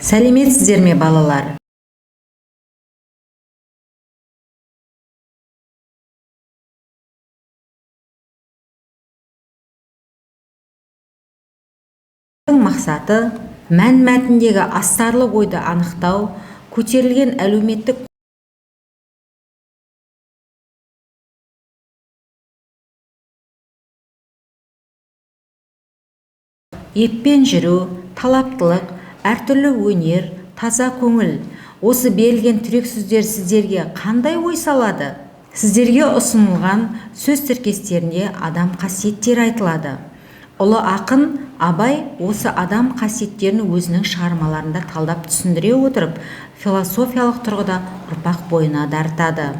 Сәлеметсіздер ме, балалар? Мақсаты мәтіндегі астарлы ойды анықтау, көтерілген әлеуметтік еппен жүру, талаптылық, әртүрлі өнер, таза көңіл. Осы берілген тірек сөздер сіздерге қандай ой салады? Сіздерге ұсынылған сөз тіркестерінде адам қасиеттері айтылады. Ұлы ақын Абай осы адам қасиеттерін өзінің шығармаларында талдап түсіндіре отырып, философиялық тұрғыда ұрпақ бойына дарытады.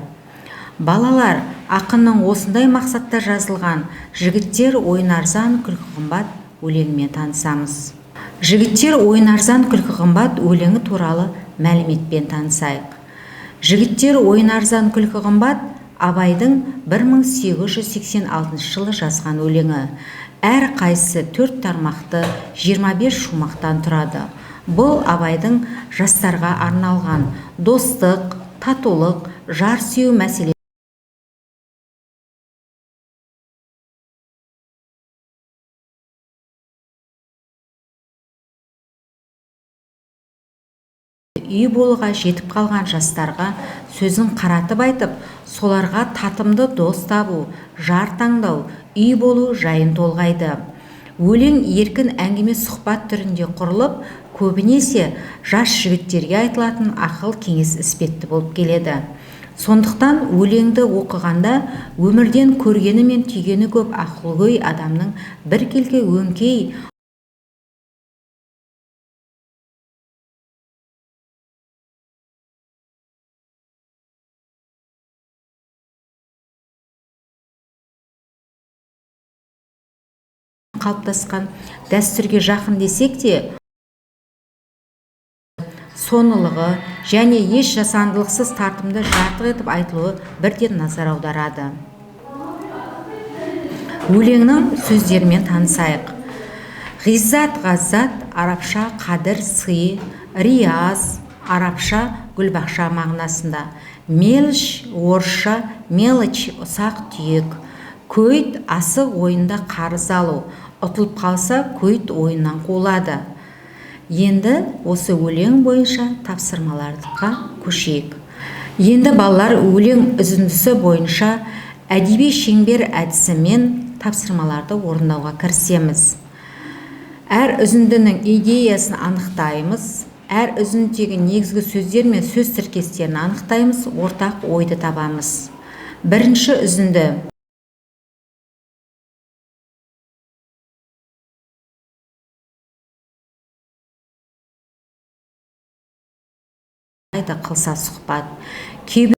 Балалар, ақынның осындай мақсатта жазылған «Жігіттер ойын арзан, күлкі қымбат» өлеңімен танысамыз. «Жігіттер ойын арзан, күлкі қымбат» өлеңі туралы мәліметпен танысайық. «Жігіттер ойын арзан, күлкі қымбат» Абайдың 1886 жылы жазған өлеңі. Әр қайсысы 4 тармақты 25 шумақтан тұрады. Бұл Абайдың жастарға арналған достық, татулық, жар сүю мәселесі үй болуға жетіп қалған жастарға сөзін қаратып айтып, соларға татымды дос табу, жар таңдау, үй болу жайын толғайды. Өлең еркін әңгіме сұхбат түрінде құрылып, көбінесе жас жігіттерге айтылатын ақыл кеңес іспетті болып келеді. Сондықтан өлеңді оқығанда өмірден көргені мен түйгені көп ақылгөй адамның біркелкі өңкей қалыптасқан дәстүрге жақын десек те, сонылығы және еш жасандылықсыз тартымды жатық етіп айтылуы бірден назар аударады. Өлеңнің сөздерімен танысайық. Ғиззат, ғаззат, арабша қадір, сый, рияз, арабша гүлбақша мағынасында. Меліш, орысша мелочь, ұсақ түйек. Көйт, асық ойында қарыз алу. Ұтылып қалса, көйт ойыннан қуылады. Енді осы өлең бойынша тапсырмаларға көшейік. Енді балалар өлең үзіндісі бойынша әдеби шеңбер әдісімен тапсырмаларды орындауға кірісеміз. Әр үзіндінің идеясын анықтаймыз. Әр үзіндегі негізгі сөздер мен сөз тіркестерін анықтаймыз, ортақ ойды табамыз. Бірінші үзінді қылса сұхбат. Кейбір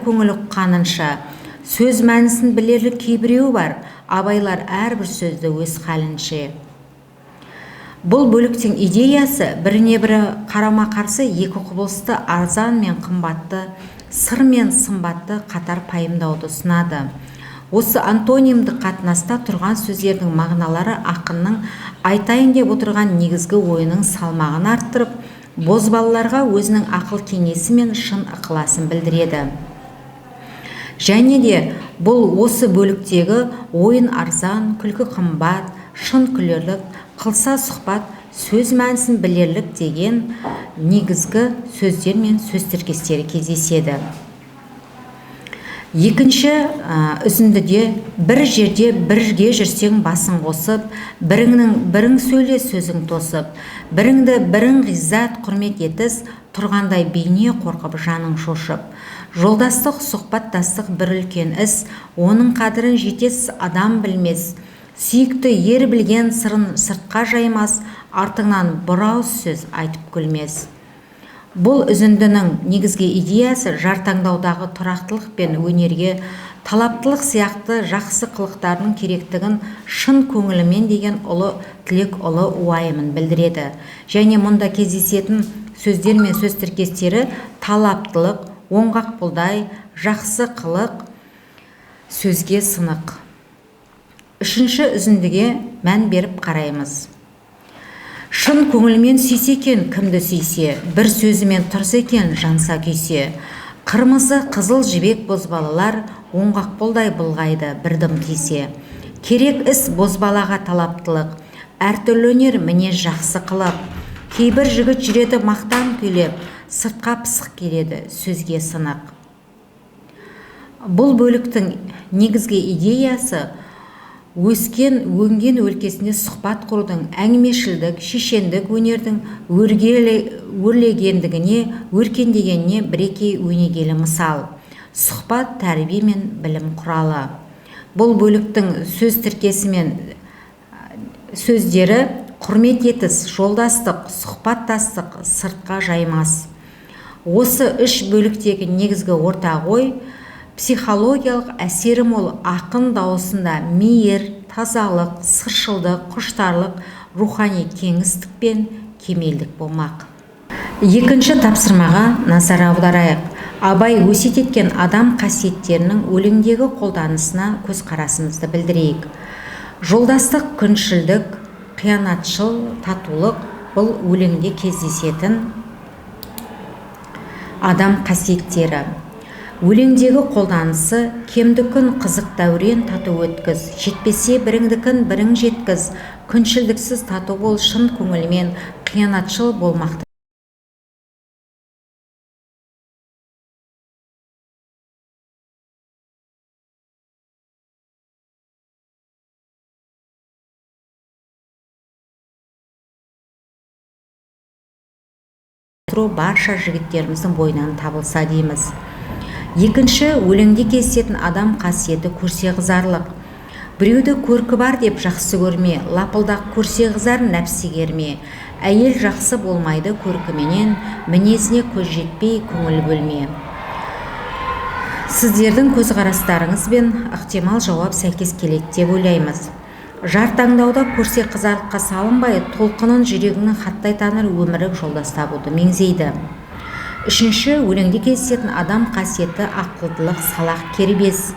көңіл ұққанынша сөз мәнісін білерлік кейбіреу бар, абайлар әрбір сөзді өз халінше. Бұл бөліктің идеясы біріне бірі қарама қарсы екі құбылысты арзан мен қымбатты, сыр мен сымбатты қатар пайымдауды ұсынады. Осы антонимді қатынаста тұрған сөздердің мағыналары ақынның айтайын деп отырған негізгі ойының салмағын арттырып, бозбалаларға өзінің ақыл кеңесі мен шын ықыласын білдіреді. Және де бұл осы бөліктегі ойын арзан, күлкі қымбат, шын күлерлік, қылса сұхбат, сөз мәнісін білерлік деген негізгі сөздер мен сөз тіркестері кездеседі. Екінші үзіндіде бір жерде бірге жүрсең басын қосып, бірің сөйле сөзің тосып, біріңді бірің ғиззат құрмет етіс, тұрғандай бейне қорқып жаның шошып. Жолдастық, сұхбаттастық бір үлкен іс, оның қадірін жетес адам білмес. Сүйікті ер білген сырын сыртқа жаймас, артыңнан бұрауыз сөз айтып күлмес. Бұл үзіндінің негізгі идеясы жар таңдаудағы тұрақтылық пен өнерге, талаптылық сияқты жақсы қылықтардың керектігін шын көңілімен деген ұлы тілек, ұлы уайымын білдіреді. Және мұнда кездесетін сөздер мен сөз тіркестері талаптылық, оңғақ бұлдай, жақсы қылық, сөзге сынық. Үшінші үзіндіге мән беріп қараймыз. Шын көңілмен сүйсе екен кімді сүйсе, бір сөзімен тұрса екен жанса күйсе. Қырмызы қызыл жібек бозбалалар оңғақ болдай бұлғайды бірдім тисе. Керек іс бозбалаға талаптылық, әртүрлі өнер мінез жақсы қылып. Кейбір жігіт жүреді мақтан күйлеп, сыртқа пысық келеді сөзге сынық. Бұл бөліктің негізгі идеясы өнген өлкесінде сұхбат құрудың әңгімешілдік, шешендік өнердің өрлегендігіне, өркендегеніне бірекей өнегелі мысал. Сұхбат тәрбие мен білім құралы. Бұл бөліктің сөз тіркесі мен сөздері құрмет етіс, жолдастық, сұхбаттастық, сыртқа жаймас. Осы үш бөліктегі негізгі ортақ ой психологиялық әсері мол ақын дауысында мейір, тазалық, сыршылдық, құштарлық, рухани кеңістік пен кемелдік болмақ. Екінші тапсырмаға назар аударайық. Абай өсиет еткен адам қасиеттерінің өлеңдегі қолданысына көзқарасымызды білдірейік. Жолдастық, күншілдік, қиянатшыл, татулық бұл өлеңде кездесетін адам қасиеттері. Өлеңдегі қолданысы кемдікін қызық дәурен тату өткіз, жетпесе біріңдікін бірің жеткіз, күншілдіксіз тату бол, шын көңілмен қиянатшыл болмақты. Барша жігіттеріміздің бойынан табылса дейміз. Екінші, өлеңде кездесетін адам қасиеті көрсе қызарлық. Біреуді көркі бар деп жақсы көрме, лапылдақ көрсе қызар нәпсі керме. Әйел жақсы болмайды көркіменен, мінезіне көз жетпей көңіл бөлме. Сіздердің көзқарастарыңыз бен ықтимал жауап сәйкес келеді деп ойлаймыз. Жар таңдауда көрсе қызарлыққа салынбай, толқынын жүрегінің хаттай таныр өмірік жолдас табуды меңзейді. Үшінші, өлеңде кездесетін адам қасиеті ақылдылық, салақ, кербез.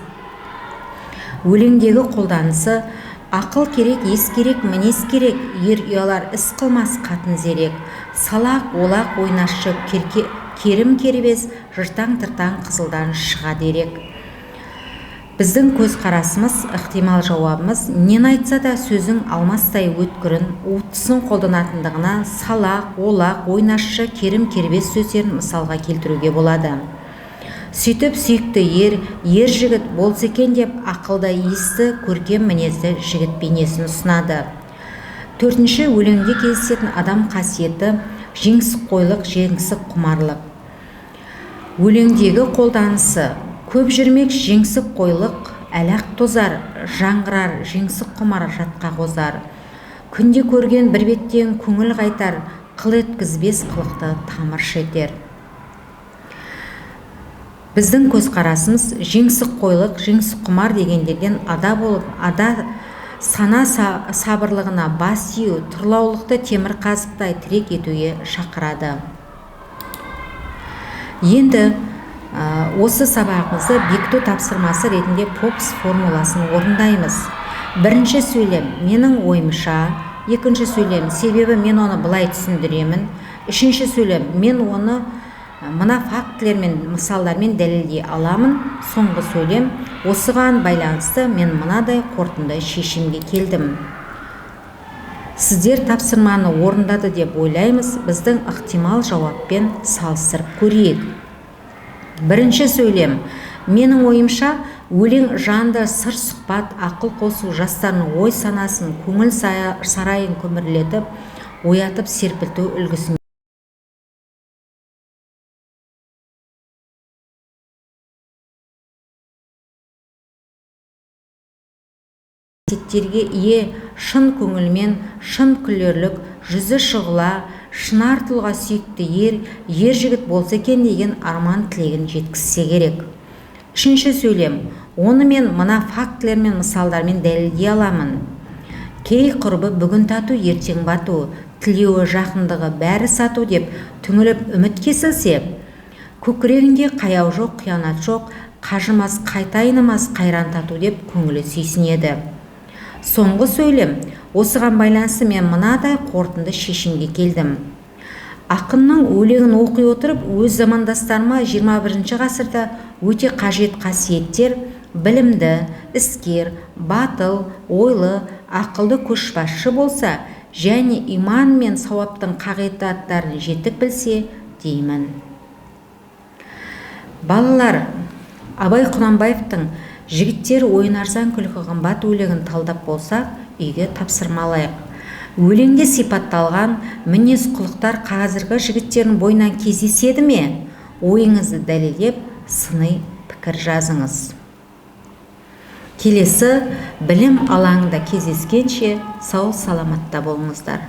Өлеңдегі қолданысы ақыл керек, ес керек, мінез керек, ер ұялар іс қылмас қатын зерек. Салақ, олақ, ойнашшы, керім кербез, жыртаң-тыртаң қызылдан шыға дерек. Біздің көзқарасымыз, ықтимал жауабымыз, нені айтса да сөзің алмастай өткірін, уытысын қолданатындығына салақ, олақ, ойнашшы, керім кербез сөздерін мысалға келтіруге болады. Сөйтіп сүйікті ер жігіт болса екен деп ақылда есті, көркем мінезді жігіт бейнесін ұсынады. Төртінші, өлеңде кездесетін адам қасиеті жеңсікқойлық, жеңсік құмарлық. Өлеңдегі қолданысы көп жүрмек жеңсік қойлық, әлақ тозар, жаңғырар, жеңсік құмар жатқа қозар. Күнде көрген бір беттен көңіл қайтар, қыл еткізбес қылықты тамырш етер. Біздің көзқарасымыз жеңсік қойлық, жеңсік құмар дегендерден ада болып, ада сана сабырлығына бас ию, тұрлаулықты темір қазықтай тірек етуге шақырады. Енді осы сабағымызды бекіту тапсырмасы ретінде Попс формуласын орындаймыз. Бірінші сөйлем менің ойымша, екінші сөйлем себебі мен оны былай түсіндіремін, үшінші сөйлем мен оны мына фактілермен, мысалдармен дәлелдей аламын, соңғы сөйлем осыған байланысты мен мынадай қорытынды шешімге келдім. Сіздер тапсырманы орындады деп ойлаймыз, біздің ықтимал жауаппен салыстырып көрейік. Бірінші сөйлем менің ойымша, өлең жанды сыр сұхбат, ақыл қосу, жастардың ой санасын, көңіл сарайын көмірлетіп, оятып серпілту үлгісін қасиеттерге ие, шын көңілмен, шын күлерлік, жүзі шұғыла, шынар тұлға сүйікті ер жігіт болса екен деген арман тілегін жеткізсе керек. Үшінші сөйлем, оны мен мына фактілермен, мысалдармен дәлелдей аламын. Кей құрбы бүгін тату, ертең бату, тілеуі жақындығы бәрі сату деп түңіліп үміт кесілсе, көкірегінде қаяу жоқ, қиянат жоқ, қажымас, қайта айнымас қайран тату деп көңілі сүйсінеді. Соңғы сөйлем, Осыған байланысты мен мынадай қорытынды шешімге келдім. Ақынның өлеңін оқи отырып, өз замандастарыма 21 ғасырда өте қажет қасиеттер, білімді, іскер, батыл, ойлы, ақылды көшбасшы болса, және иман мен сауаптың қағидаттарын жетік білсе деймін. Балалар, Абай Құнанбаевтың «Жігіттер ойын арзан күлкі қымбат» өлеңін талдап болсақ, үйге тапсырмалайық. Өлеңде сипатталған мінез құлықтар қазіргі жігіттердің бойынан кездеседі ме? Ойыңызды дәлелдеп, сыни пікір жазыңыз. Келесі білім алаңында кездескенше сау саламатта болыңыздар.